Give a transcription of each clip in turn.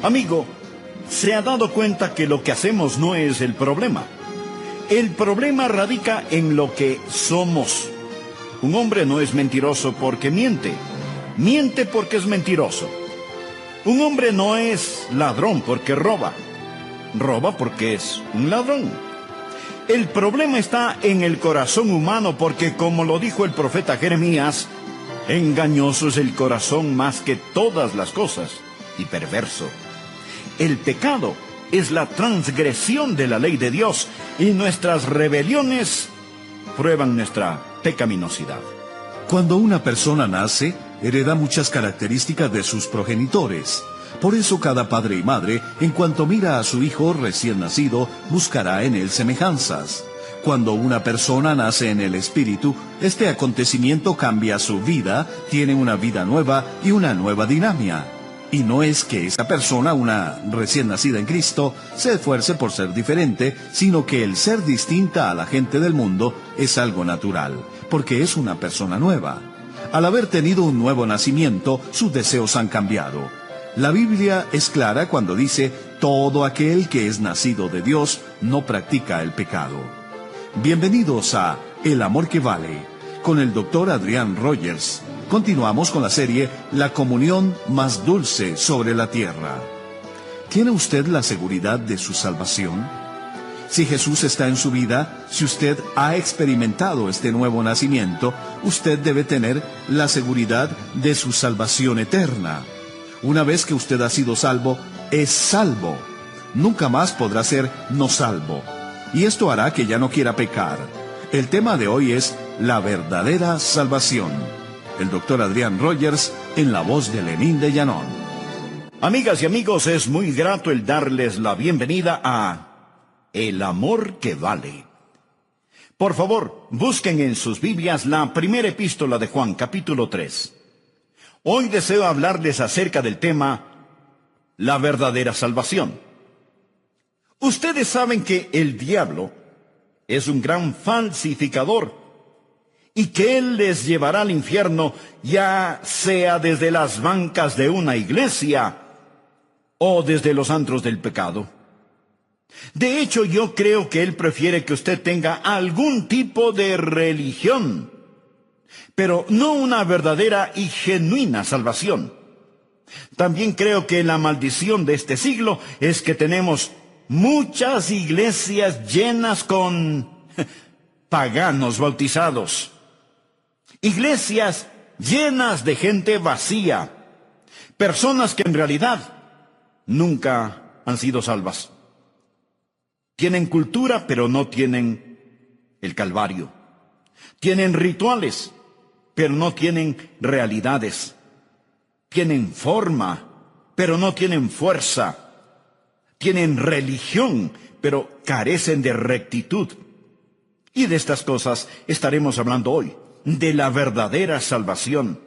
Amigo, ¿se ha dado cuenta que lo que hacemos no es el problema? El problema radica en lo que somos. Un hombre no es mentiroso porque miente. Miente porque es mentiroso. Un hombre no es ladrón porque roba. Roba porque es un ladrón. El problema está en el corazón humano porque, como lo dijo el profeta Jeremías, engañoso es el corazón más que todas las cosas y perverso. El pecado es la transgresión de la ley de Dios y nuestras rebeliones prueban nuestra pecaminosidad. Cuando una persona nace, hereda muchas características de sus progenitores. Por eso cada padre y madre, en cuanto mira a su hijo recién nacido, buscará en él semejanzas. Cuando una persona nace en el Espíritu, este acontecimiento cambia su vida, tiene una vida nueva y una nueva dinámica. Y no es que esa persona, una recién nacida en Cristo, se esfuerce por ser diferente, sino que el ser distinta a la gente del mundo es algo natural, porque es una persona nueva. Al haber tenido un nuevo nacimiento, sus deseos han cambiado. La Biblia es clara cuando dice, todo aquel que es nacido de Dios no practica el pecado. Bienvenidos a El Amor que Vale, con el Dr. Adrián Rogers. Continuamos con la serie La comunión más dulce sobre la tierra. ¿Tiene usted la seguridad de su salvación? Si Jesús está en su vida, si usted ha experimentado este nuevo nacimiento, usted debe tener la seguridad de su salvación eterna. Una vez que usted ha sido salvo, es salvo. Nunca más podrá ser no salvo. Y esto hará que ya no quiera pecar. El tema de hoy es la verdadera salvación. El Dr. Adrián Rogers, en la voz de Lenín de Llanón. Amigas y amigos, es muy grato el darles la bienvenida a El Amor que Vale. Por favor, busquen en sus Biblias la primera epístola de Juan, capítulo 3. Hoy deseo hablarles acerca del tema la verdadera salvación. Ustedes saben que el diablo es un gran falsificador y que él les llevará al infierno, ya sea desde las bancas de una iglesia o desde los antros del pecado. De hecho, yo creo que él prefiere que usted tenga algún tipo de religión, pero no una verdadera y genuina salvación. También creo que la maldición de este siglo es que tenemos muchas iglesias llenas con paganos bautizados. Iglesias llenas de gente vacía. Personas que en realidad nunca han sido salvas. Tienen cultura, pero no tienen el Calvario. Tienen rituales, pero no tienen realidades. Tienen forma, pero no tienen fuerza. Tienen religión, pero carecen de rectitud. Y de estas cosas estaremos hablando hoy, de la verdadera salvación.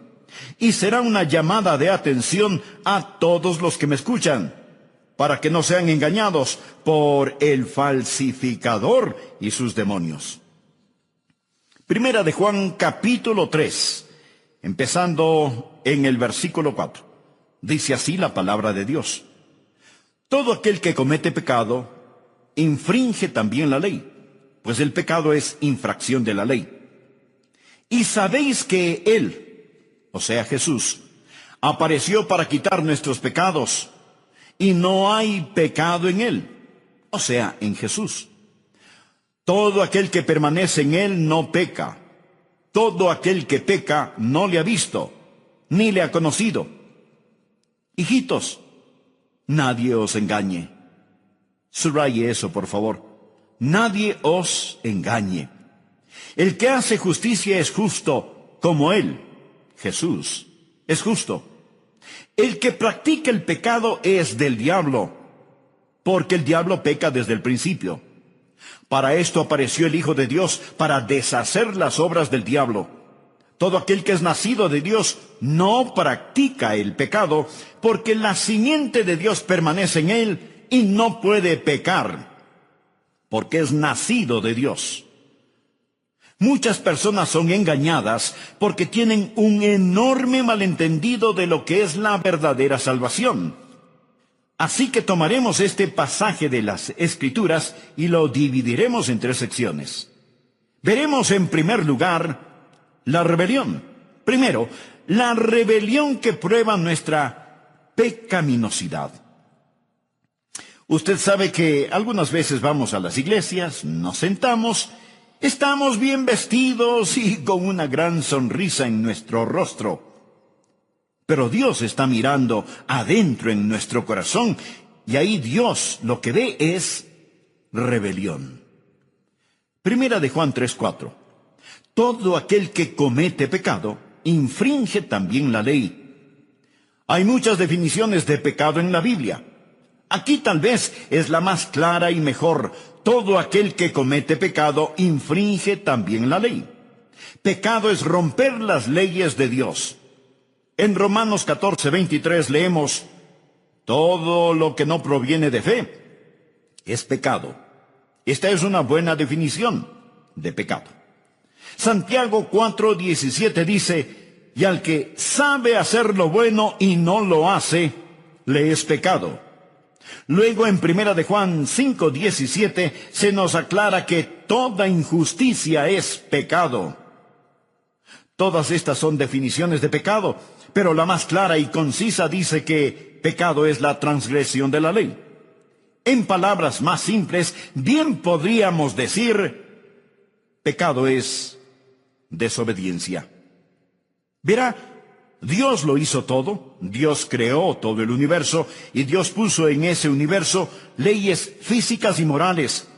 Y será una llamada de atención a todos los que me escuchan, para que no sean engañados por el falsificador y sus demonios. Primera de Juan, capítulo 3, empezando en el versículo 4. Dice así la palabra de Dios. Todo aquel que comete pecado, infringe también la ley, pues el pecado es infracción de la ley. Y sabéis que Él, o sea Jesús, apareció para quitar nuestros pecados, y no hay pecado en Él, o sea, en Jesús. Todo aquel que permanece en Él no peca. Todo aquel que peca no le ha visto, ni le ha conocido. Hijitos, nadie os engañe. Subraye eso, por favor. Nadie os engañe. El que hace justicia es justo, como Él, Jesús, es justo. El que practica el pecado es del diablo, porque el diablo peca desde el principio. Para esto apareció el Hijo de Dios, para deshacer las obras del diablo. Todo aquel que es nacido de Dios no practica el pecado, porque la simiente de Dios permanece en él y no puede pecar, porque es nacido de Dios. Muchas personas son engañadas porque tienen un enorme malentendido de lo que es la verdadera salvación. Así que tomaremos este pasaje de las Escrituras y lo dividiremos en 3 secciones. Veremos en primer lugar la rebelión. Primero, la rebelión que prueba nuestra pecaminosidad. Usted sabe que algunas veces vamos a las iglesias, nos sentamos, estamos bien vestidos y con una gran sonrisa en nuestro rostro. Pero Dios está mirando adentro en nuestro corazón y ahí Dios lo que ve es rebelión. Primera de Juan 3:4. Todo aquel que comete pecado infringe también la ley. Hay muchas definiciones de pecado en la Biblia. Aquí tal vez es la más clara y mejor. Todo aquel que comete pecado infringe también la ley. Pecado es romper las leyes de Dios. En Romanos 14:23 leemos, todo lo que no proviene de fe es pecado. Esta es una buena definición de pecado. Santiago 4:17 dice, y al que sabe hacer lo bueno y no lo hace, le es pecado. Luego en Primera de Juan 5:17 se nos aclara que toda injusticia es pecado. Todas estas son definiciones de pecado, pero la más clara y concisa dice que pecado es la transgresión de la ley. En palabras más simples, bien podríamos decir, pecado es desobediencia. Verá, Dios lo hizo todo, Dios creó todo el universo, y Dios puso en ese universo leyes físicas y morales,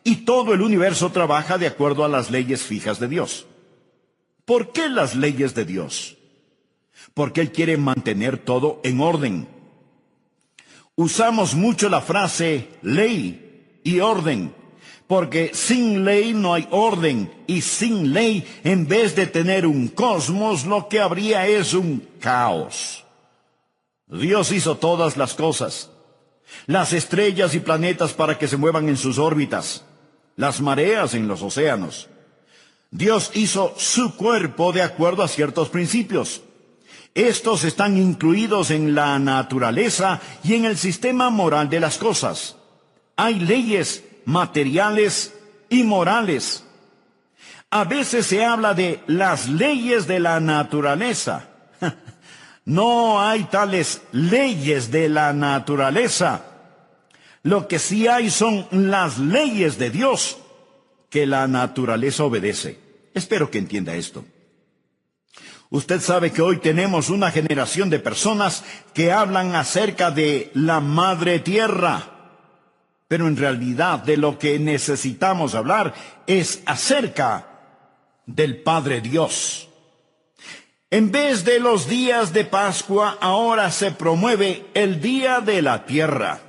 y todo el universo trabaja de acuerdo a las leyes fijas de Dios. ¿Por qué las leyes de Dios? Porque Él quiere mantener todo en orden. Usamos mucho la frase ley y orden, porque sin ley no hay orden, y sin ley, en vez de tener un cosmos, lo que habría es un caos. Dios hizo todas las cosas, las estrellas y planetas para que se muevan en sus órbitas, las mareas en los océanos. Dios hizo su cuerpo de acuerdo a ciertos principios. Estos están incluidos en la naturaleza y en el sistema moral de las cosas. Hay leyes materiales y morales. A veces se habla de las leyes de la naturaleza. No hay tales leyes de la naturaleza. Lo que sí hay son las leyes de Dios que la naturaleza obedece. Espero que entienda esto. Usted sabe que hoy tenemos una generación de personas que hablan acerca de la Madre Tierra, pero en realidad de lo que necesitamos hablar es acerca del Padre Dios. En vez de los días de Pascua, ahora se promueve el Día de la Tierra.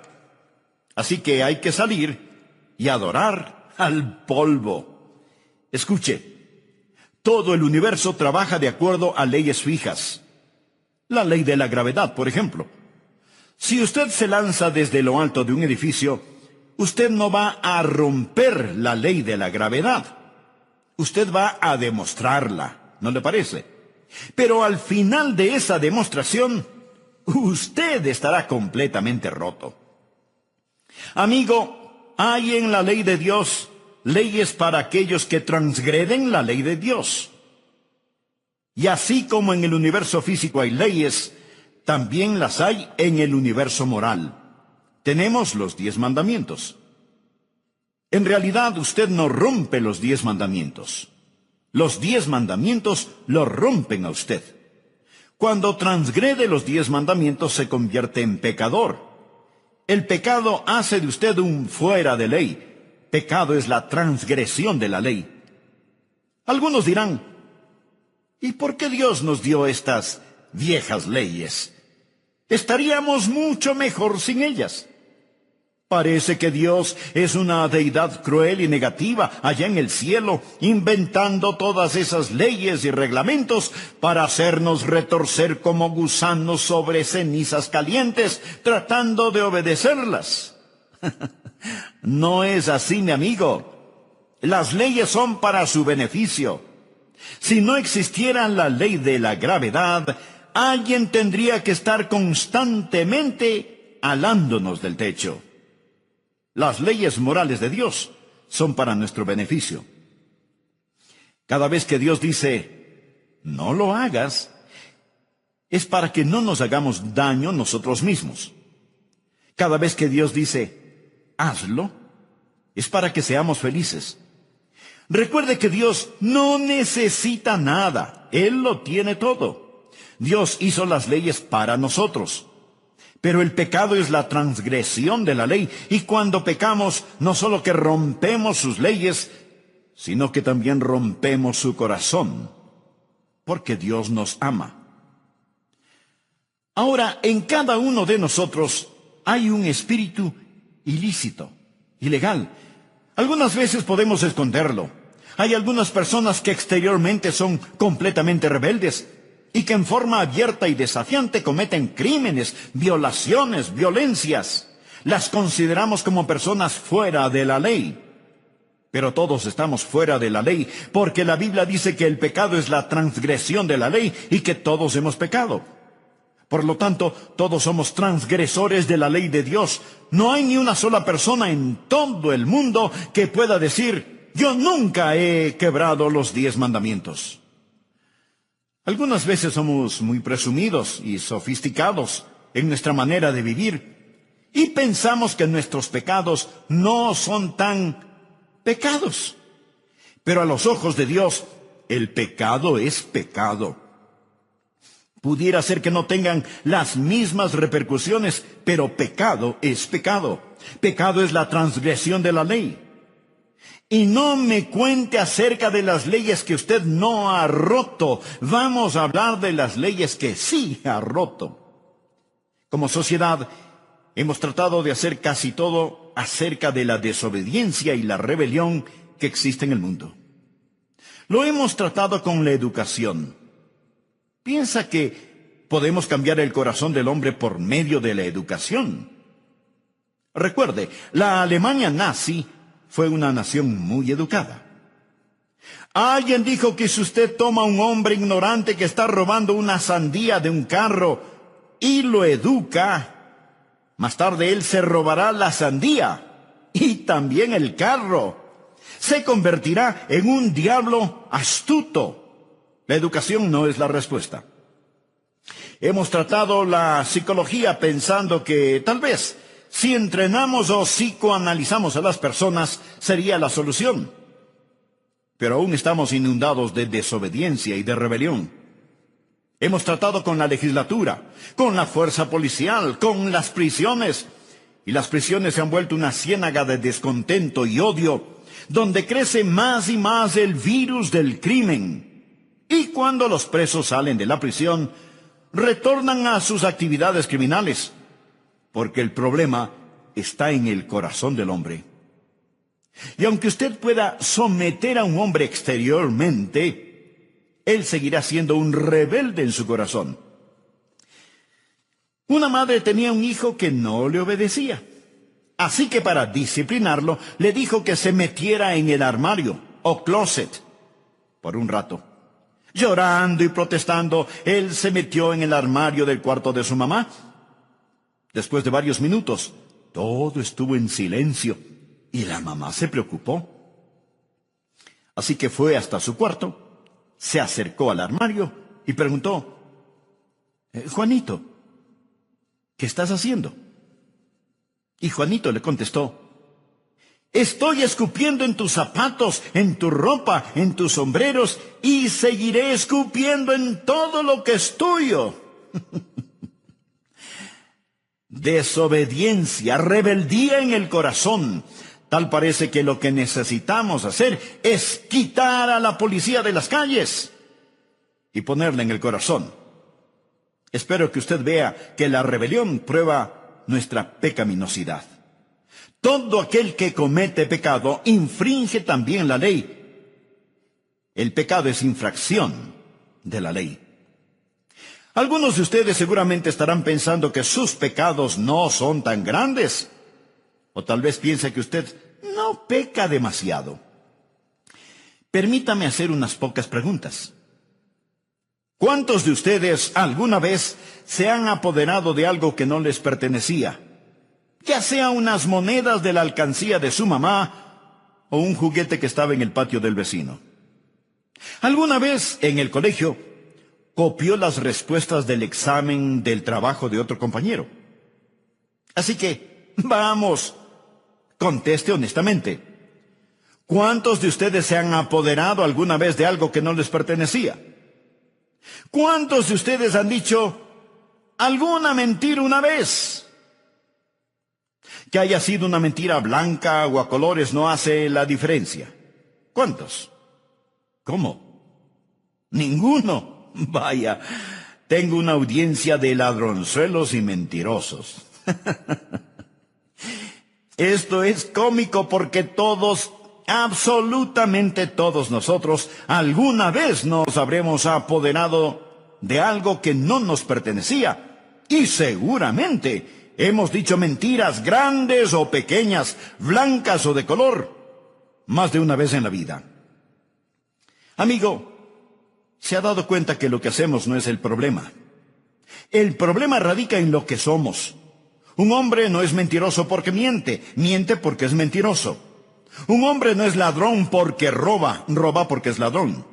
Así que hay que salir y adorar al polvo. Escuche. Todo el universo trabaja de acuerdo a leyes fijas. La ley de la gravedad, por ejemplo. Si usted se lanza desde lo alto de un edificio, usted no va a romper la ley de la gravedad. Usted va a demostrarla, ¿no le parece? Pero al final de esa demostración, usted estará completamente roto. Amigo, hay en la ley de Dios leyes para aquellos que transgreden la ley de Dios. Y así como en el universo físico hay leyes, también las hay en el universo moral. Tenemos los 10 mandamientos. En realidad usted no rompe los 10 mandamientos. Los 10 mandamientos lo rompen a usted. Cuando transgrede los 10 mandamientos se convierte en pecador. El pecado hace de usted un fuera de ley. Pecado es la transgresión de la ley. Algunos dirán, ¿y por qué Dios nos dio estas viejas leyes? Estaríamos mucho mejor sin ellas. Parece que Dios es una deidad cruel y negativa allá en el cielo, inventando todas esas leyes y reglamentos para hacernos retorcer como gusanos sobre cenizas calientes, tratando de obedecerlas. No es así, mi amigo. Las leyes son para su beneficio. Si no existiera la ley de la gravedad, alguien tendría que estar constantemente alándonos del techo. Las leyes morales de Dios son para nuestro beneficio. Cada vez que Dios dice, no lo hagas, es para que no nos hagamos daño nosotros mismos. Cada vez que Dios dice, hazlo, es para que seamos felices. Recuerde que Dios no necesita nada. Él lo tiene todo. Dios hizo las leyes para nosotros. Pero el pecado es la transgresión de la ley. Y cuando pecamos, no solo que rompemos sus leyes, sino que también rompemos su corazón. Porque Dios nos ama. Ahora, en cada uno de nosotros hay un espíritu ilícito, ilegal. Algunas veces podemos esconderlo. Hay algunas personas que exteriormente son completamente rebeldes y que en forma abierta y desafiante cometen crímenes, violaciones, violencias. Las consideramos como personas fuera de la ley. Pero todos estamos fuera de la ley, porque la Biblia dice que el pecado es la transgresión de la ley y que todos hemos pecado. Por lo tanto, todos somos transgresores de la ley de Dios. No hay ni una sola persona en todo el mundo que pueda decir, yo nunca he quebrado los 10 mandamientos. Algunas veces somos muy presumidos y sofisticados en nuestra manera de vivir y pensamos que nuestros pecados no son tan pecados. Pero a los ojos de Dios, el pecado es pecado. Pudiera ser que no tengan las mismas repercusiones, pero pecado es pecado. Pecado es la transgresión de la ley. Y no me cuente acerca de las leyes que usted no ha roto. Vamos a hablar de las leyes que sí ha roto. Como sociedad, hemos tratado de hacer casi todo acerca de la desobediencia y la rebelión que existe en el mundo. Lo hemos tratado con la educación. ¿Piensa que podemos cambiar el corazón del hombre por medio de la educación? Recuerde, la Alemania nazi fue una nación muy educada. Alguien dijo que si usted toma a un hombre ignorante que está robando una sandía de un carro y lo educa, más tarde él se robará la sandía y también el carro. Se convertirá en un diablo astuto. La educación no es la respuesta. Hemos tratado la psicología pensando que tal vez si entrenamos o psicoanalizamos a las personas sería la solución. Pero aún estamos inundados de desobediencia y de rebelión. Hemos tratado con la legislatura, con la fuerza policial, con las prisiones. Y las prisiones se han vuelto una ciénaga de descontento y odio, donde crece más y más el virus del crimen. Y cuando los presos salen de la prisión, retornan a sus actividades criminales, porque el problema está en el corazón del hombre. Y aunque usted pueda someter a un hombre exteriormente, él seguirá siendo un rebelde en su corazón. Una madre tenía un hijo que no le obedecía. Así que para disciplinarlo, le dijo que se metiera en el armario o closet por un rato. Llorando y protestando, él se metió en el armario del cuarto de su mamá. Después de varios minutos, todo estuvo en silencio y la mamá se preocupó. Así que fue hasta su cuarto, se acercó al armario y preguntó, Juanito, ¿qué estás haciendo? Y Juanito le contestó, estoy escupiendo en tus zapatos, en tu ropa, en tus sombreros, y seguiré escupiendo en todo lo que es tuyo. Desobediencia, rebeldía en el corazón. Tal parece que lo que necesitamos hacer es quitar a la policía de las calles y ponerla en el corazón. Espero que usted vea que la rebelión prueba nuestra pecaminosidad. Todo aquel que comete pecado infringe también la ley. El pecado es infracción de la ley. Algunos de ustedes seguramente estarán pensando que sus pecados no son tan grandes. O tal vez piense que usted no peca demasiado. Permítame hacer unas pocas preguntas. ¿Cuántos de ustedes alguna vez se han apoderado de algo que no les pertenecía ya sea unas monedas de la alcancía de su mamá o un juguete que estaba en el patio del vecino. Alguna vez en el colegio copió las respuestas del examen del trabajo de otro compañero. Así que, vamos, conteste honestamente. ¿Cuántos de ustedes se han apoderado alguna vez de algo que no les pertenecía? ¿Cuántos de ustedes han dicho alguna mentira una vez? Que haya sido una mentira blanca o a colores no hace la diferencia. ¿Cuántos? ¿Cómo? Ninguno. Vaya, tengo una audiencia de ladronzuelos y mentirosos. Esto es cómico porque todos, absolutamente todos nosotros, alguna vez nos habremos apoderado de algo que no nos pertenecía. Y seguramente hemos dicho mentiras grandes o pequeñas, blancas o de color, más de una vez en la vida. Amigo, ¿se ha dado cuenta que lo que hacemos no es el problema? El problema radica en lo que somos. Un hombre no es mentiroso porque miente, miente porque es mentiroso. Un hombre no es ladrón porque roba, roba porque es ladrón.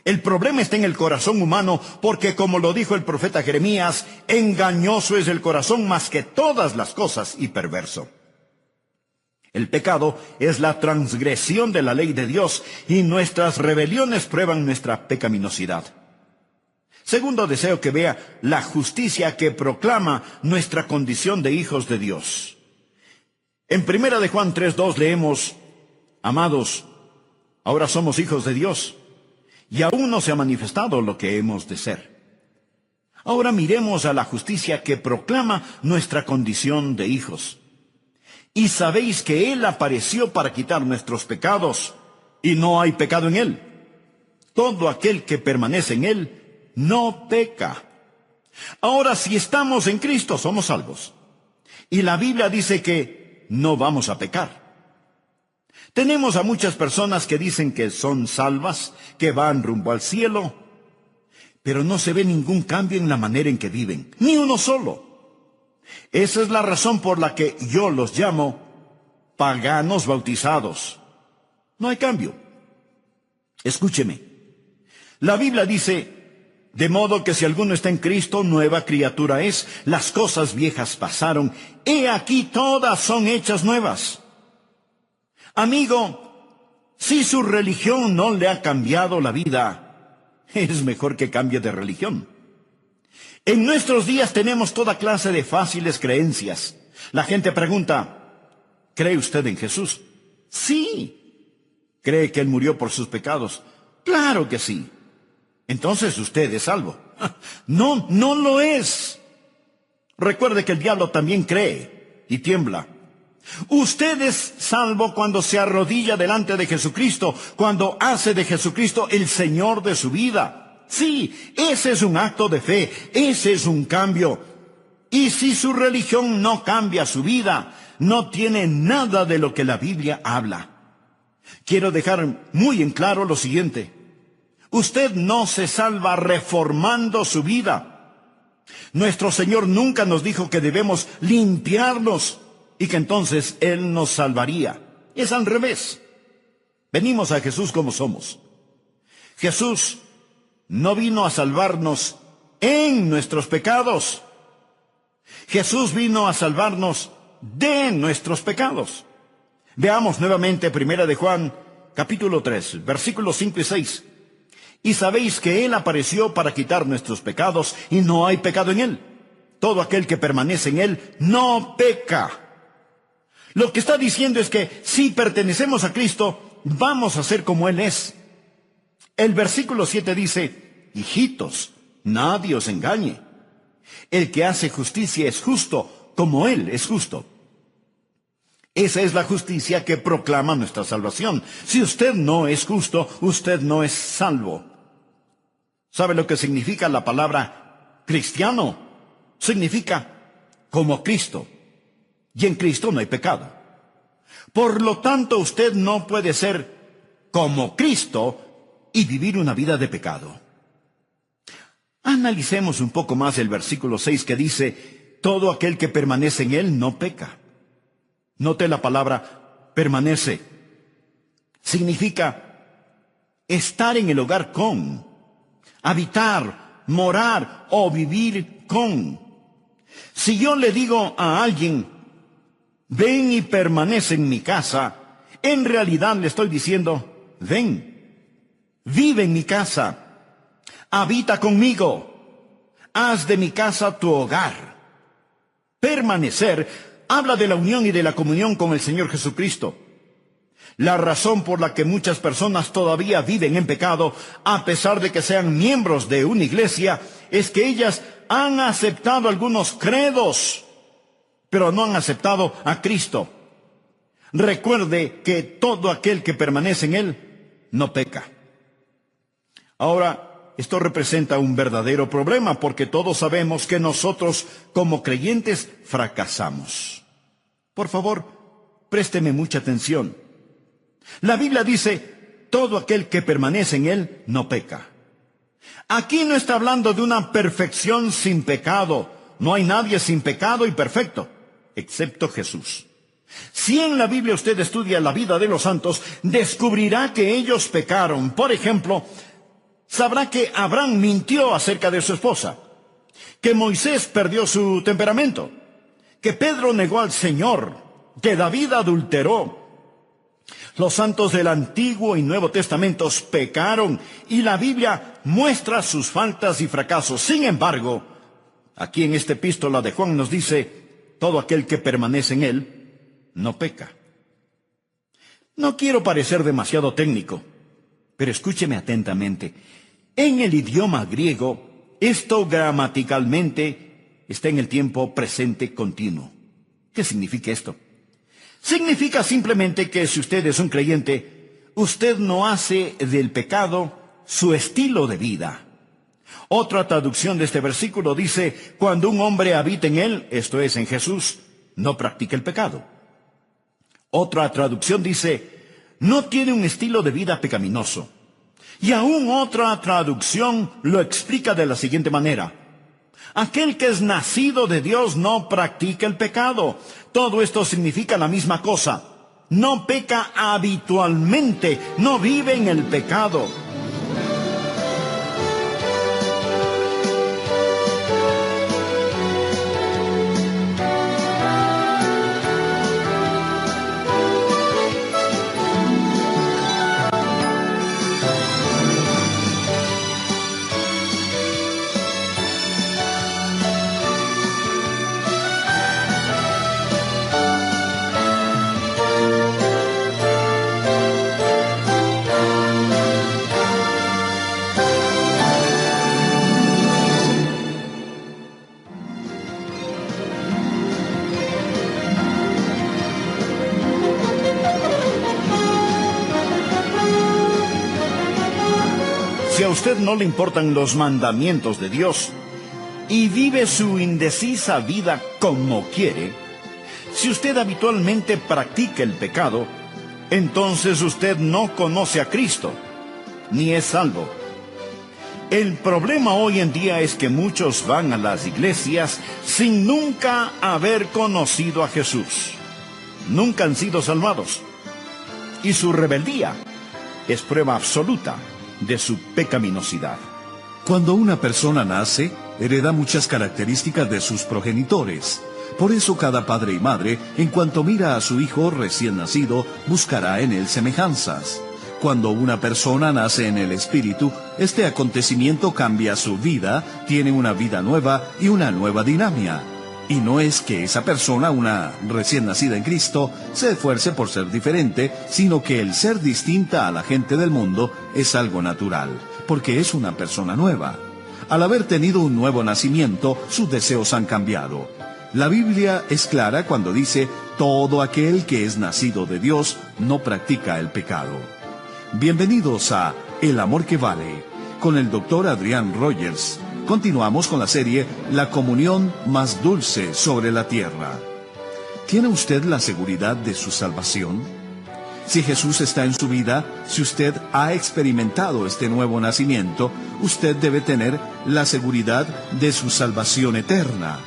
El problema está en el corazón humano porque, como lo dijo el profeta Jeremías, engañoso es el corazón más que todas las cosas y perverso. El pecado es la transgresión de la ley de Dios y nuestras rebeliones prueban nuestra pecaminosidad. Segundo, deseo que vea la justicia que proclama nuestra condición de hijos de Dios. En 1 de Juan 3:2 leemos: amados, ahora somos hijos de Dios, y aún no se ha manifestado lo que hemos de ser. Ahora miremos a la justicia que proclama nuestra condición de hijos. Y sabéis que Él apareció para quitar nuestros pecados, y no hay pecado en Él. Todo aquel que permanece en Él no peca. Ahora, si estamos en Cristo, somos salvos. Y la Biblia dice que no vamos a pecar. Tenemos a muchas personas que dicen que son salvas, que van rumbo al cielo, pero no se ve ningún cambio en la manera en que viven, ni uno solo. Esa es la razón por la que yo los llamo paganos bautizados. No hay cambio. Escúcheme. La Biblia dice: de modo que si alguno está en Cristo, nueva criatura es. Las cosas viejas pasaron. He aquí todas son hechas nuevas. Amigo, si su religión no le ha cambiado la vida, es mejor que cambie de religión. En nuestros días tenemos toda clase de fáciles creencias. La gente pregunta: ¿cree usted en Jesús? Sí. ¿Cree que Él murió por sus pecados? Claro que sí. Entonces usted es salvo. No, no lo es. Recuerde que el diablo también cree y tiembla. Usted es salvo cuando se arrodilla delante de Jesucristo, cuando hace de Jesucristo el Señor de su vida. Sí, ese es un acto de fe, ese es un cambio. Y si su religión no cambia su vida, no tiene nada de lo que la Biblia habla. Quiero dejar muy en claro lo siguiente: usted no se salva reformando su vida. Nuestro Señor nunca nos dijo que debemos limpiarnos y que entonces Él nos salvaría. Es al revés. Venimos a Jesús como somos. Jesús no vino a salvarnos en nuestros pecados. Jesús vino a salvarnos de nuestros pecados. Veamos nuevamente 1 de Juan, capítulo 3, versículos 5 y 6. Y sabéis que Él apareció para quitar nuestros pecados, y no hay pecado en Él. Todo aquel que permanece en Él no peca. Lo que está diciendo es que si pertenecemos a Cristo, vamos a ser como Él es. El versículo 7 dice: hijitos, nadie os engañe. El que hace justicia es justo, como Él es justo. Esa es la justicia que proclama nuestra salvación. Si usted no es justo, usted no es salvo. ¿Sabe lo que significa la palabra cristiano? Significa como Cristo. Y en Cristo no hay pecado. Por lo tanto, usted no puede ser como Cristo y vivir una vida de pecado. Analicemos un poco más el versículo 6 que dice: todo aquel que permanece en Él no peca. Note la palabra permanece. Significa estar en el hogar con, habitar, morar o vivir con. Si yo le digo a alguien, ven y permanece en mi casa, en realidad le estoy diciendo, ven, vive en mi casa, habita conmigo, haz de mi casa tu hogar. Permanecer habla de la unión y de la comunión con el Señor Jesucristo. La razón por la que muchas personas todavía viven en pecado, a pesar de que sean miembros de una iglesia, es que ellas han aceptado algunos credos, pero no han aceptado a Cristo. Recuerde que todo aquel que permanece en Él no peca. Ahora, esto representa un verdadero problema porque todos sabemos que nosotros como creyentes fracasamos. Por favor, présteme mucha atención. La Biblia dice, todo aquel que permanece en Él no peca. Aquí no está hablando de una perfección sin pecado. No hay nadie sin pecado y perfecto, excepto Jesús. Si en la Biblia usted estudia la vida de los santos, descubrirá que ellos pecaron. Por ejemplo, sabrá que Abraham mintió acerca de su esposa, que Moisés perdió su temperamento, que Pedro negó al Señor, que David adulteró. Los santos del Antiguo y Nuevo Testamentos pecaron y la Biblia muestra sus faltas y fracasos. Sin embargo, aquí en esta epístola de Juan nos dice, todo aquel que permanece en Él no peca. No quiero parecer demasiado técnico, pero escúcheme atentamente. En el idioma griego, esto gramaticalmente está en el tiempo presente continuo. ¿Qué significa esto? Significa simplemente que si usted es un creyente, usted no hace del pecado su estilo de vida. Otra traducción de este versículo dice, cuando un hombre habita en Él, esto es, en Jesús, no practica el pecado. Otra traducción dice, no tiene un estilo de vida pecaminoso. Y aún otra traducción lo explica de la siguiente manera. Aquel que es nacido de Dios no practica el pecado. Todo esto significa la misma cosa. No peca habitualmente, no vive en el pecado. Si a usted no le importan los mandamientos de Dios y vive su indecisa vida como quiere, si usted habitualmente practica el pecado, entonces usted no conoce a Cristo, ni es salvo. El problema hoy en día es que muchos van a las iglesias sin nunca haber conocido a Jesús. Nunca han sido salvados. Y su rebeldía es prueba absoluta de su pecaminosidad. Cuando una persona nace, hereda muchas características de sus progenitores. Por eso cada padre y madre, en cuanto mira a su hijo recién nacido, buscará en él semejanzas. Cuando una persona nace en el Espíritu, este acontecimiento cambia su vida, tiene una vida nueva y una nueva dinámica. Y no es que esa persona, una recién nacida en Cristo, se esfuerce por ser diferente, sino que el ser distinta a la gente del mundo es algo natural, porque es una persona nueva. Al haber tenido un nuevo nacimiento, sus deseos han cambiado. La Biblia es clara cuando dice, todo aquel que es nacido de Dios no practica el pecado. Bienvenidos a El Amor que Vale, con el Dr. Adrián Rogers. Continuamos con la serie La comunión más dulce sobre la tierra. ¿Tiene usted la seguridad de su salvación? Si Jesús está en su vida, si usted ha experimentado este nuevo nacimiento, usted debe tener la seguridad de su salvación eterna.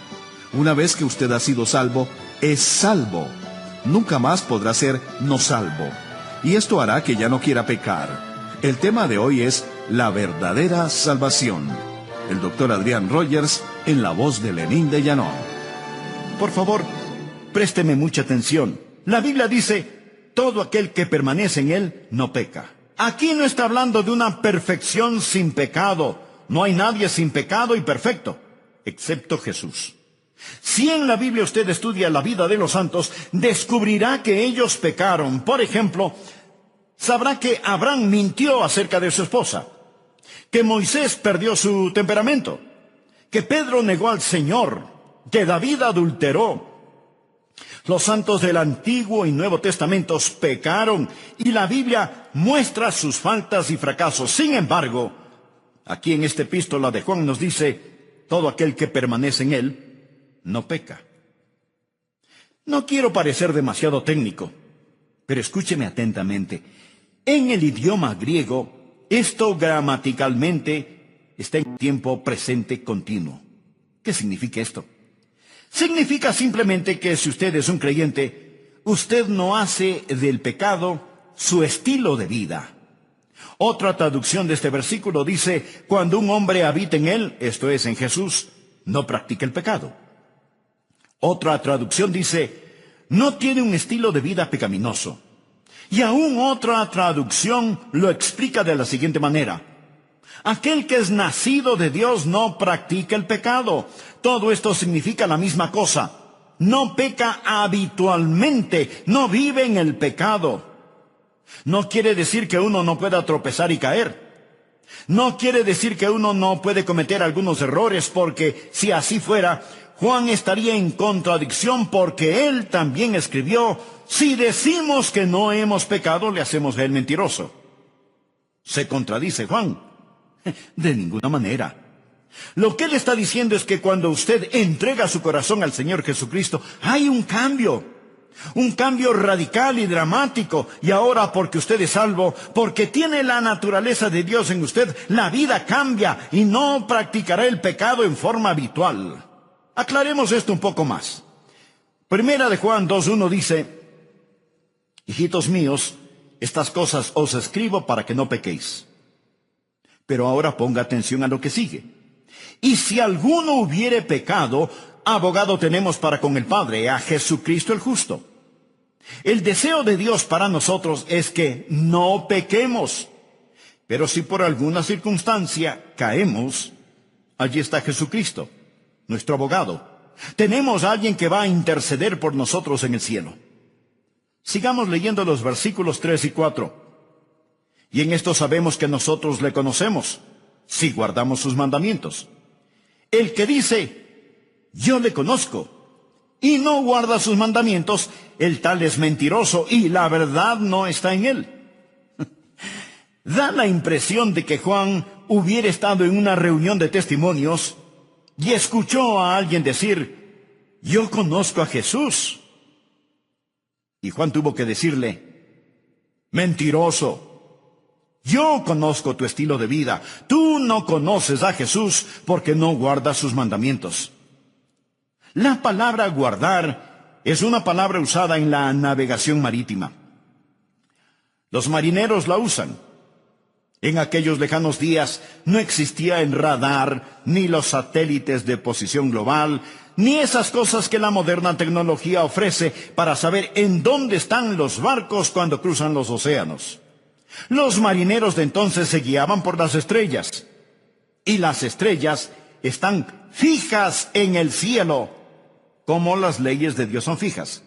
Una vez que usted ha sido salvo, es salvo. nunca más podrá ser no salvo. Y esto hará que ya no quiera pecar. El tema de hoy es la verdadera salvación. El doctor Adrián Rogers en la voz de Lenín de Llanón. Por favor, présteme mucha atención. La Biblia dice, todo aquel que permanece en él no peca. Aquí no está hablando de una perfección sin pecado. No hay nadie sin pecado y perfecto, excepto Jesús. Si en la Biblia usted estudia la vida de los santos, descubrirá que ellos pecaron. Por ejemplo, sabrá que Abraham mintió acerca de su esposa, que Moisés perdió su temperamento, que Pedro negó al Señor, que David adulteró. Los santos del Antiguo y Nuevo Testamentos pecaron y la Biblia muestra sus faltas y fracasos. Sin embargo, aquí en esta epístola de Juan nos dice, todo aquel que permanece en él no peca. No quiero parecer demasiado técnico, pero escúcheme atentamente. En el idioma griego, esto gramaticalmente está en tiempo presente continuo. ¿Qué significa esto? Significa simplemente que si usted es un creyente, usted no hace del pecado su estilo de vida. Otra traducción de este versículo dice, cuando un hombre habita en él, esto es, en Jesús, no practica el pecado. Otra traducción dice, no tiene un estilo de vida pecaminoso. Y aún otra traducción lo explica de la siguiente manera. Aquel que es nacido de Dios no practica el pecado. Todo esto significa la misma cosa. No peca habitualmente, no vive en el pecado. No quiere decir que uno no pueda tropezar y caer. No quiere decir que uno no puede cometer algunos errores, porque si así fuera, Juan estaría en contradicción, porque él también escribió, si decimos que no hemos pecado, le hacemos a él mentiroso. ¿Se contradice Juan? De ninguna manera. Lo que él está diciendo es que cuando usted entrega su corazón al Señor Jesucristo, hay un cambio radical y dramático. Y ahora, porque usted es salvo, porque tiene la naturaleza de Dios en usted, la vida cambia y no practicará el pecado en forma habitual. Aclaremos esto un poco más. Primera de Juan 2:1 dice, hijitos míos, estas cosas os escribo para que no pequéis. Pero ahora ponga atención a lo que sigue. Y si alguno hubiere pecado, abogado tenemos para con el Padre, a Jesucristo el justo. El deseo de Dios para nosotros es que no pequemos. Pero si por alguna circunstancia caemos, allí está Jesucristo, nuestro abogado. Tenemos a alguien que va a interceder por nosotros en el cielo. Sigamos leyendo los versículos 3 y 4. Y en esto sabemos que nosotros le conocemos, si guardamos sus mandamientos. El que dice, yo le conozco, y no guarda sus mandamientos, el tal es mentiroso, y la verdad no está en él. Da la impresión de que Juan hubiera estado en una reunión de testimonios y escuchó a alguien decir, yo conozco a Jesús. Y Juan tuvo que decirle, mentiroso. Yo conozco tu estilo de vida. Tú no conoces a Jesús porque no guardas sus mandamientos. La palabra guardar es una palabra usada en la navegación marítima. Los marineros la usan. En aquellos lejanos días no existía el radar, ni los satélites de posición global, ni esas cosas que la moderna tecnología ofrece para saber en dónde están los barcos cuando cruzan los océanos. Los marineros de entonces se guiaban por las estrellas, y las estrellas están fijas en el cielo, como las leyes de Dios son fijas.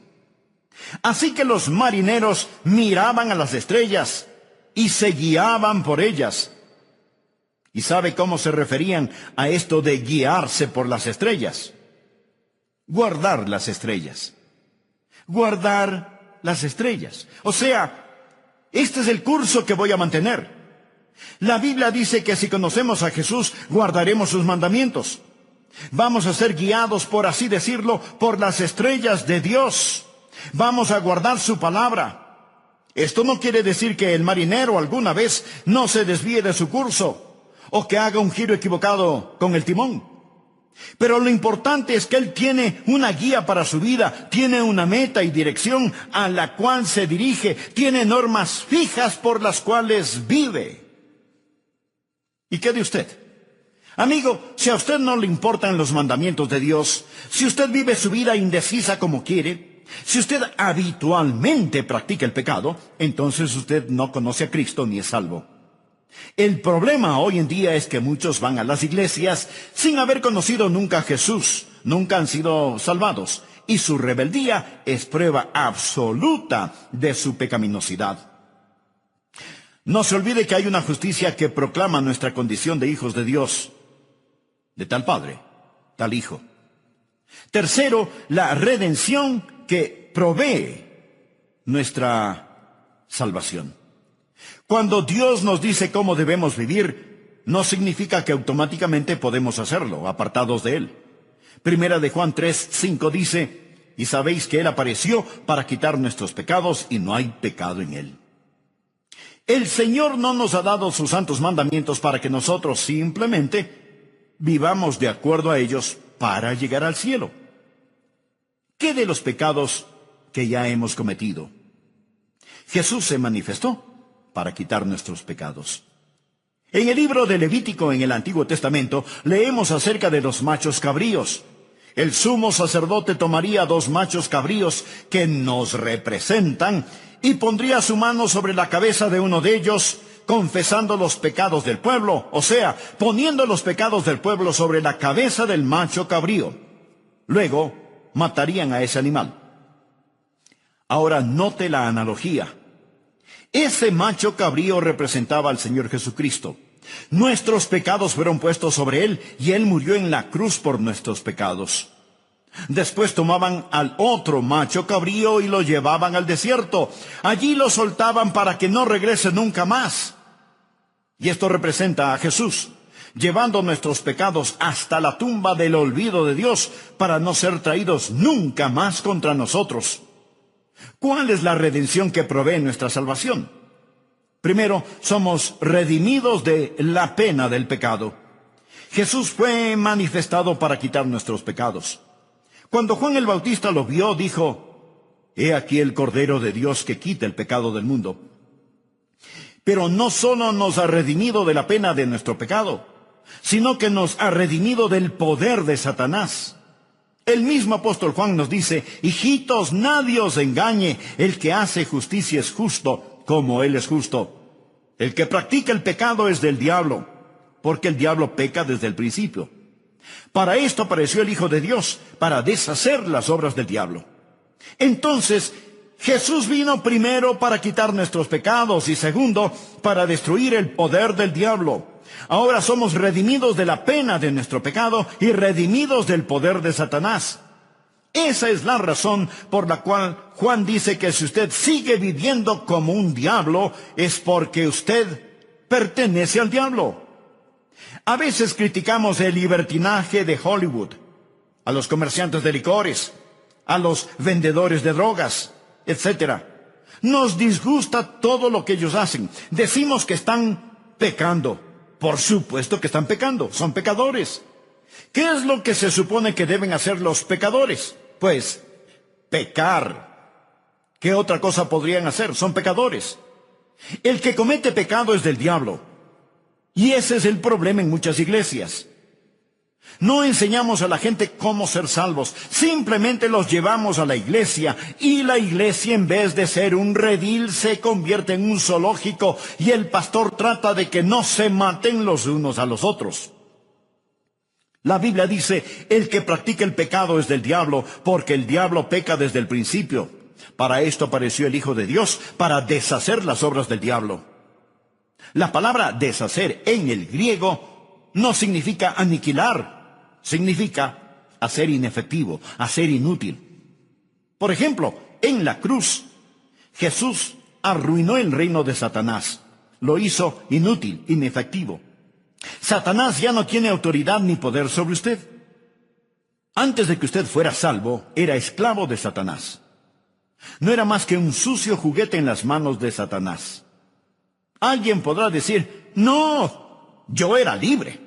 Así que los marineros miraban a las estrellas y se guiaban por ellas. ¿Y sabe cómo se referían a esto de guiarse por las estrellas? Guardar las estrellas. Guardar las estrellas. O sea, este es el curso que voy a mantener. La Biblia dice que si conocemos a Jesús, guardaremos sus mandamientos. Vamos a ser guiados, por así decirlo, por las estrellas de Dios. Vamos a guardar su palabra. Esto no quiere decir que el marinero alguna vez no se desvíe de su curso o que haga un giro equivocado con el timón. Pero lo importante es que Él tiene una guía para su vida, tiene una meta y dirección a la cual se dirige, tiene normas fijas por las cuales vive. ¿Y qué de usted? Amigo, si a usted no le importan los mandamientos de Dios, si usted vive su vida indecisa como quiere, si usted habitualmente practica el pecado, entonces usted no conoce a Cristo ni es salvo. El problema hoy en día es que muchos van a las iglesias sin haber conocido nunca a Jesús, nunca han sido salvados, y su rebeldía es prueba absoluta de su pecaminosidad. No se olvide que hay una justicia que proclama nuestra condición de hijos de Dios, de tal Padre, tal Hijo. Tercero, la redención que provee nuestra salvación. Cuando Dios nos dice cómo debemos vivir, no significa que automáticamente podemos hacerlo, apartados de Él. Primera de Juan 3:5 dice, y sabéis que Él apareció para quitar nuestros pecados y no hay pecado en Él. El Señor no nos ha dado sus santos mandamientos para que nosotros simplemente vivamos de acuerdo a ellos para llegar al cielo. ¿Qué de los pecados que ya hemos cometido? Jesús se manifestó para quitar nuestros pecados. En el libro de Levítico en el Antiguo Testamento leemos acerca de los machos cabríos. El sumo sacerdote tomaría 2 machos cabríos que nos representan y pondría su mano sobre la cabeza de uno de ellos, confesando los pecados del pueblo, o sea, poniendo los pecados del pueblo sobre la cabeza del macho cabrío. Luego matarían a ese animal. Ahora note la analogía. Ese macho cabrío representaba al Señor Jesucristo. Nuestros pecados fueron puestos sobre Él y Él murió en la cruz por nuestros pecados. Después tomaban al otro macho cabrío y lo llevaban al desierto. Allí lo soltaban para que no regrese nunca más. Y esto representa a Jesús, llevando nuestros pecados hasta la tumba del olvido de Dios para no ser traídos nunca más contra nosotros. ¿Cuál es la redención que provee nuestra salvación? Primero, somos redimidos de la pena del pecado. Jesús fue manifestado para quitar nuestros pecados. Cuando Juan el Bautista lo vio, dijo, «He aquí el Cordero de Dios que quita el pecado del mundo». Pero no solo nos ha redimido de la pena de nuestro pecado, sino que nos ha redimido del poder de Satanás. El mismo apóstol Juan nos dice, «Hijitos, nadie os engañe, el que hace justicia es justo, como Él es justo. El que practica el pecado es del diablo, porque el diablo peca desde el principio. Para esto apareció el Hijo de Dios, para deshacer las obras del diablo». Entonces, Jesús vino primero para quitar nuestros pecados y segundo, para destruir el poder del diablo. Ahora somos redimidos de la pena de nuestro pecado y redimidos del poder de Satanás. Esa es la razón por la cual Juan dice que si usted sigue viviendo como un diablo, es porque usted pertenece al diablo. A veces criticamos el libertinaje de Hollywood, a los comerciantes de licores, a los vendedores de drogas, etc. Nos disgusta todo lo que ellos hacen. Decimos que están pecando. Por supuesto que están pecando, son pecadores. ¿Qué es lo que se supone que deben hacer los pecadores? Pues, pecar. ¿Qué otra cosa podrían hacer? Son pecadores. El que comete pecado es del diablo. Y ese es el problema en muchas iglesias. No enseñamos a la gente cómo ser salvos, simplemente los llevamos a la iglesia y la iglesia en vez de ser un redil se convierte en un zoológico y el pastor trata de que no se maten los unos a los otros. La Biblia dice, el que practica el pecado es del diablo, porque el diablo peca desde el principio. Para esto apareció el Hijo de Dios, para deshacer las obras del diablo. La palabra deshacer en el griego no significa aniquilar. Significa hacer inefectivo, hacer inútil. Por ejemplo, en la cruz, Jesús arruinó el reino de Satanás. Lo hizo inútil, inefectivo. Satanás ya no tiene autoridad ni poder sobre usted. Antes de que usted fuera salvo, era esclavo de Satanás. No era más que un sucio juguete en las manos de Satanás. Alguien podrá decir, no, yo era libre.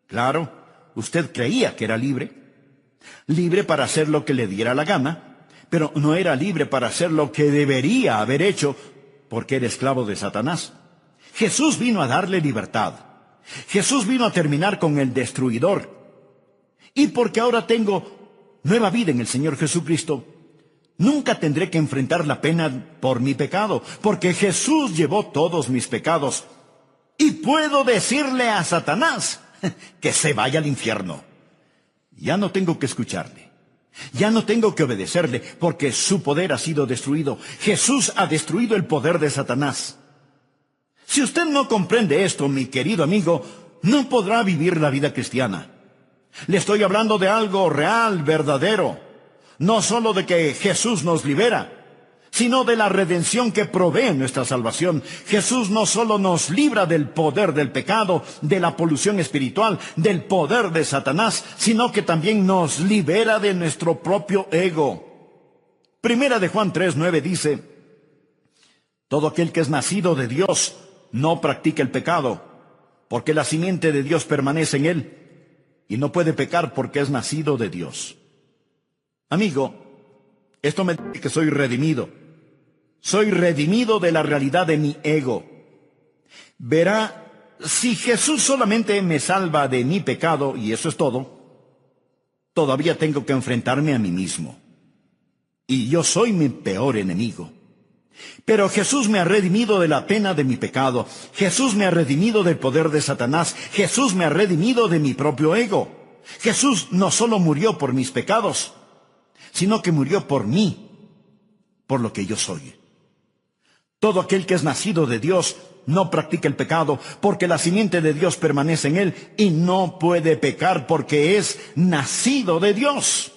Claro, usted creía que era libre. Libre para hacer lo que le diera la gana, pero no era libre para hacer lo que debería haber hecho, porque era esclavo de Satanás. Jesús vino a darle libertad. Jesús vino a terminar con el destruidor. Y porque ahora tengo nueva vida en el Señor Jesucristo, nunca tendré que enfrentar la pena por mi pecado, porque Jesús llevó todos mis pecados. Y puedo decirle a Satanás que se vaya al infierno. Ya no tengo que escucharle. Ya no tengo que obedecerle, porque su poder ha sido destruido. Jesús ha destruido el poder de Satanás. Si usted no comprende esto, mi querido amigo, no podrá vivir la vida cristiana. Le estoy hablando de algo real, verdadero. No solo de que Jesús nos libera, sino de la redención que provee nuestra salvación. Jesús no solo nos libra del poder del pecado, de la polución espiritual, del poder de Satanás, sino que también nos libera de nuestro propio ego. Primera de Juan 3:9 dice: todo aquel que es nacido de Dios no practica el pecado, porque la simiente de Dios permanece en él, y no puede pecar porque es nacido de Dios. Amigo, esto me dice que soy redimido. Soy redimido de la realidad de mi ego. Verá, si Jesús solamente me salva de mi pecado, y eso es todo, todavía tengo que enfrentarme a mí mismo. Y yo soy mi peor enemigo. Pero Jesús me ha redimido de la pena de mi pecado. Jesús me ha redimido del poder de Satanás. Jesús me ha redimido de mi propio ego. Jesús no solo murió por mis pecados, sino que murió por mí, por lo que yo soy. Todo aquel que es nacido de Dios no practica el pecado, porque la simiente de Dios permanece en él, y no puede pecar porque es nacido de Dios.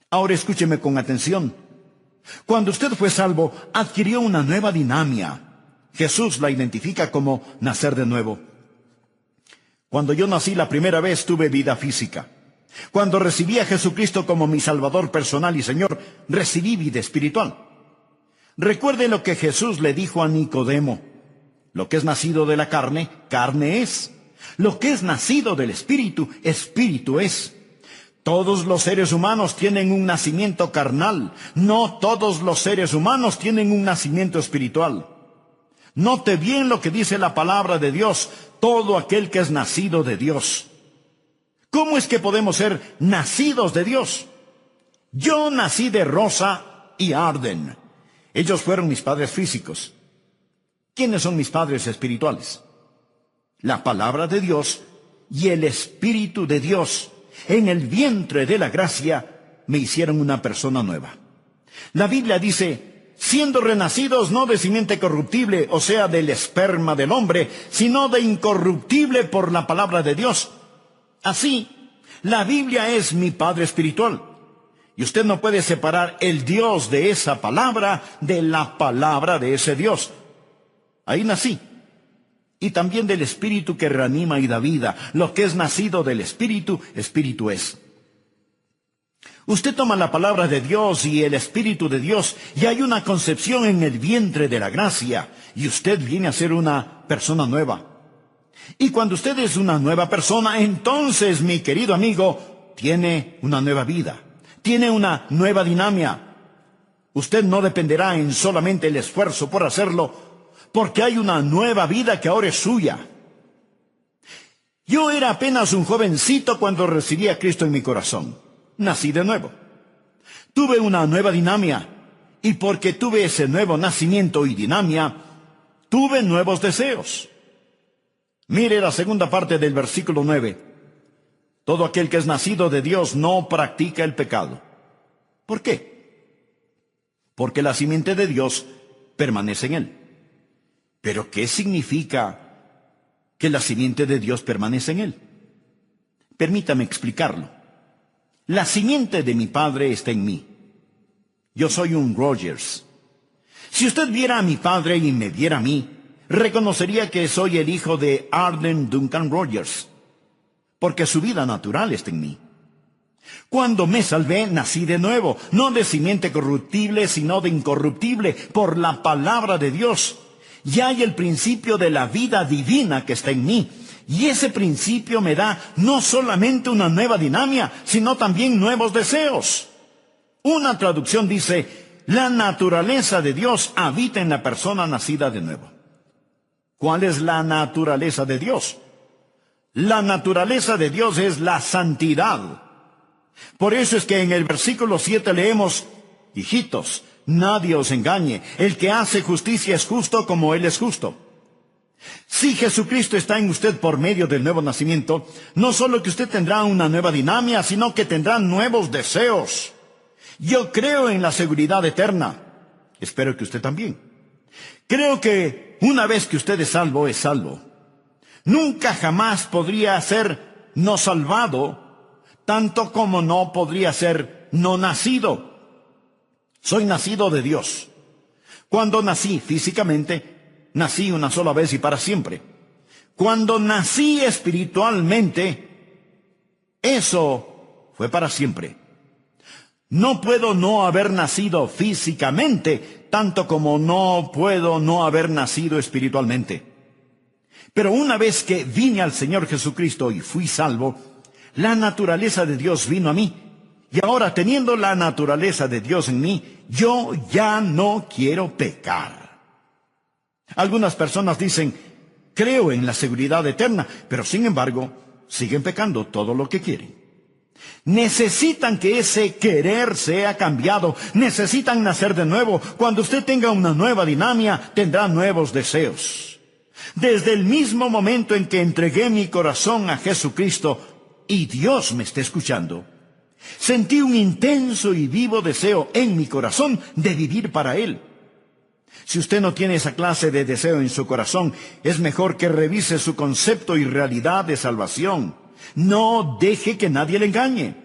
Ahora escúcheme con atención. Cuando usted fue salvo, adquirió una nueva dinámica. Jesús la identifica como nacer de nuevo. Cuando yo nací la primera vez, tuve vida física. Cuando recibí a Jesucristo como mi Salvador personal y Señor, recibí vida espiritual. Recuerde lo que Jesús le dijo a Nicodemo: lo que es nacido de la carne, carne es. Lo que es nacido del Espíritu, Espíritu es. Todos los seres humanos tienen un nacimiento carnal. No todos los seres humanos tienen un nacimiento espiritual. Note bien lo que dice la palabra de Dios: todo aquel que es nacido de Dios. ¿Cómo es que podemos ser nacidos de Dios? Yo nací de Rosa y Arden. Ellos fueron mis padres físicos. ¿Quiénes son mis padres espirituales? La palabra de Dios y el Espíritu de Dios en el vientre de la gracia me hicieron una persona nueva. La Biblia dice: siendo renacidos no de simiente corruptible, o sea, del esperma del hombre, sino de incorruptible por la palabra de Dios. Así, la Biblia es mi padre espiritual. Y usted no puede separar el Dios de esa palabra de la palabra de ese Dios. Ahí nací. Y también del Espíritu que reanima y da vida. Lo que es nacido del Espíritu, Espíritu es. Usted toma la palabra de Dios y el Espíritu de Dios, y hay una concepción en el vientre de la gracia, y usted viene a ser una persona nueva. Y cuando usted es una nueva persona, entonces, mi querido amigo, tiene una nueva vida, tiene una nueva dinámica. Usted no dependerá en solamente el esfuerzo por hacerlo, porque hay una nueva vida que ahora es suya. Yo era apenas un jovencito cuando recibí a Cristo en mi corazón. Nací de nuevo. Tuve una nueva dinámica, y porque tuve ese nuevo nacimiento y dinámica, tuve nuevos deseos. Mire la segunda parte del versículo 9. Todo aquel que es nacido de Dios no practica el pecado. ¿Por qué? Porque la simiente de Dios permanece en él. ¿Pero qué significa que la simiente de Dios permanece en él? Permítame explicarlo. La simiente de mi padre está en mí. Yo soy un Rogers. Si usted viera a mi padre y me viera a mí, reconocería que soy el hijo de Arden Duncan Rogers, porque su vida natural está en mí. Cuando me salvé, nací de nuevo, no de simiente corruptible, sino de incorruptible, por la palabra de Dios. Y hay el principio de la vida divina que está en mí. Y ese principio me da no solamente una nueva dinámica, sino también nuevos deseos. Una traducción dice, la naturaleza de Dios habita en la persona nacida de nuevo. ¿Cuál es la naturaleza de Dios? La naturaleza de Dios es la santidad. Por eso es que en el versículo 7 leemos, hijitos, nadie os engañe, el que hace justicia es justo como Él es justo. Si Jesucristo está en usted por medio del nuevo nacimiento, no solo que usted tendrá una nueva dinámica, sino que tendrá nuevos deseos. Yo creo en la seguridad eterna. Espero que usted también. Creo que una vez que usted es salvo, es salvo. Nunca jamás podría ser no salvado, tanto como no podría ser no nacido. Soy nacido de Dios. Cuando nací físicamente, nací una sola vez y para siempre. Cuando nací espiritualmente, eso fue para siempre. No puedo no haber nacido físicamente, tanto como no puedo no haber nacido espiritualmente. Pero una vez que vine al Señor Jesucristo y fui salvo, la naturaleza de Dios vino a mí. Y ahora, teniendo la naturaleza de Dios en mí, yo ya no quiero pecar. Algunas personas dicen, creo en la seguridad eterna, pero sin embargo, siguen pecando todo lo que quieren. Necesitan que ese querer sea cambiado. Necesitan nacer de nuevo. Cuando usted tenga una nueva dinámica, tendrá nuevos deseos. Desde el mismo momento en que entregué mi corazón a Jesucristo, y Dios me está escuchando, sentí un intenso y vivo deseo en mi corazón de vivir para Él. Si usted no tiene esa clase de deseo en su corazón, es mejor que revise su concepto y realidad de salvación. No deje que nadie le engañe.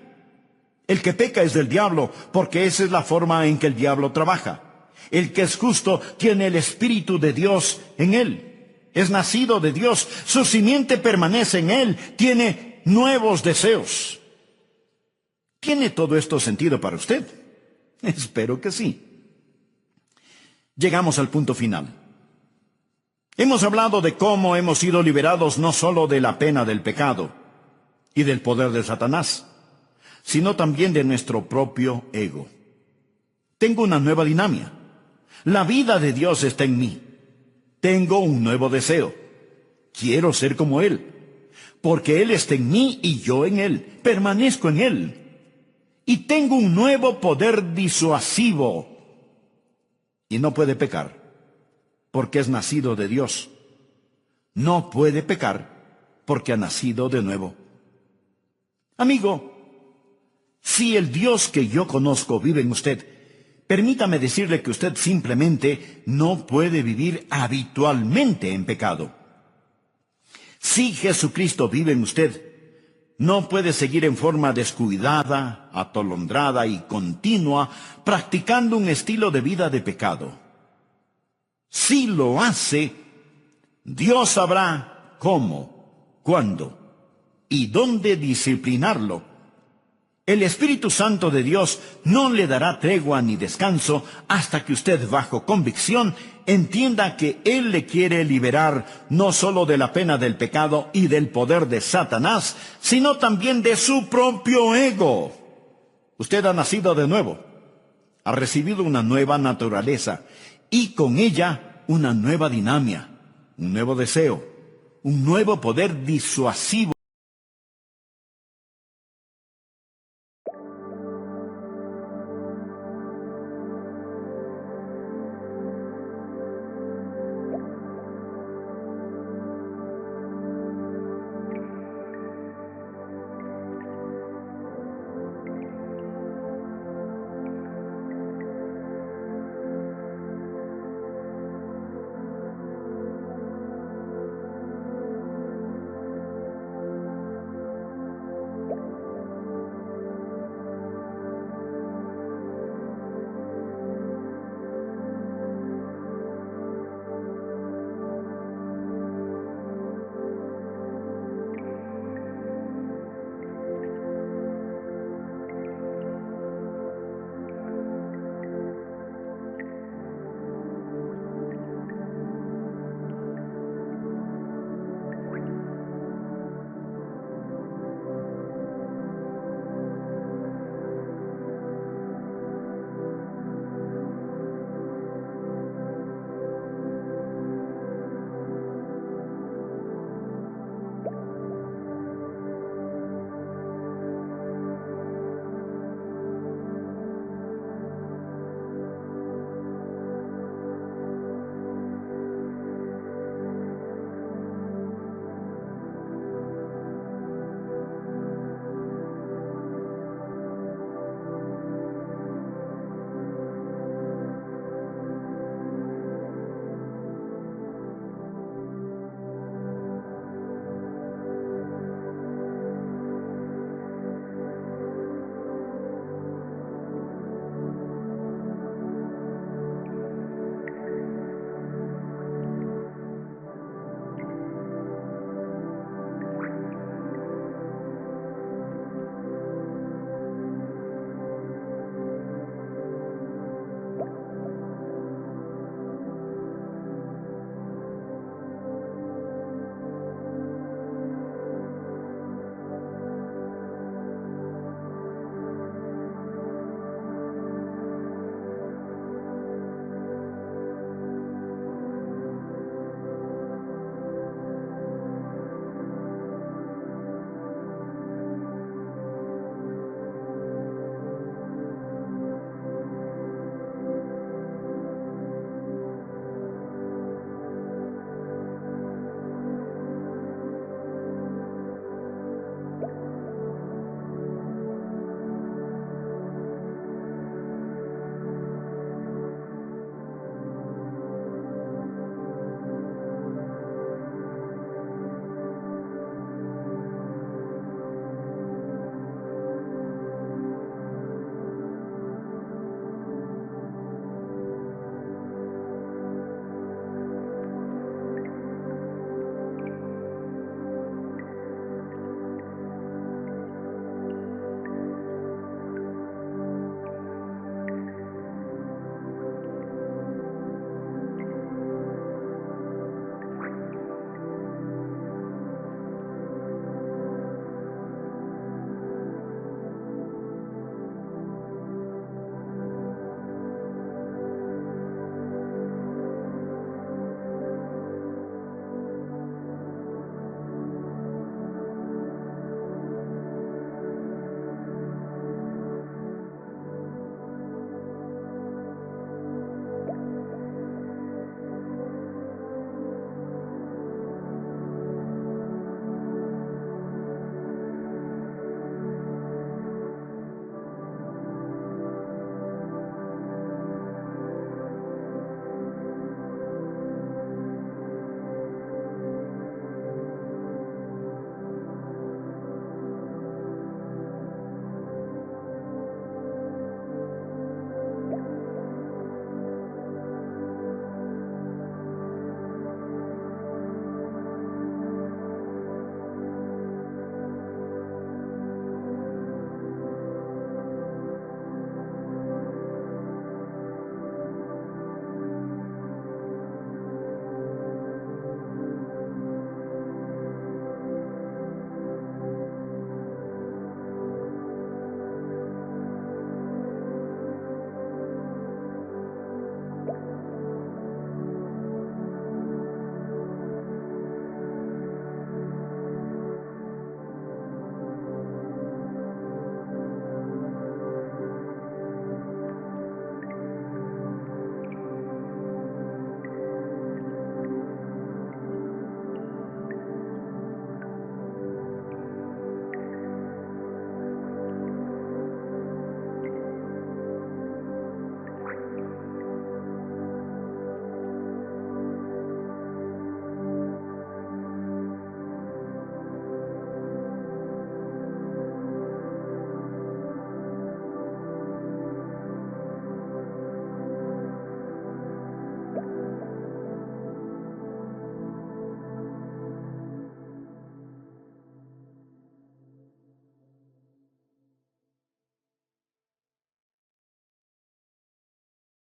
El que peca es del diablo, porque esa es la forma en que el diablo trabaja. El que es justo tiene el Espíritu de Dios en él. Es nacido de Dios, su simiente permanece en él, tiene nuevos deseos. ¿Tiene todo esto sentido para usted? Espero que sí. Llegamos al punto final. Hemos hablado de cómo hemos sido liberados no solo de la pena del pecado y del poder de Satanás, sino también de nuestro propio ego. Tengo una nueva dinámica. La vida de Dios está en mí. Tengo un nuevo deseo. Quiero ser como Él, porque Él está en mí y yo en Él. Permanezco en Él. Y tengo un nuevo poder disuasivo. Y no puede pecar, porque es nacido de Dios. No puede pecar, porque ha nacido de nuevo. Amigo, si el Dios que yo conozco vive en usted, permítame decirle que usted simplemente no puede vivir habitualmente en pecado. Si Jesucristo vive en usted, no puede seguir en forma descuidada, atolondrada y continua, practicando un estilo de vida de pecado. Si lo hace, Dios sabrá cómo, cuándo y dónde disciplinarlo. El Espíritu Santo de Dios no le dará tregua ni descanso hasta que usted, bajo convicción, entienda que Él le quiere liberar no solo de la pena del pecado y del poder de Satanás, sino también de su propio ego. Usted ha nacido de nuevo, ha recibido una nueva naturaleza y con ella una nueva dinámica, un nuevo deseo, un nuevo poder disuasivo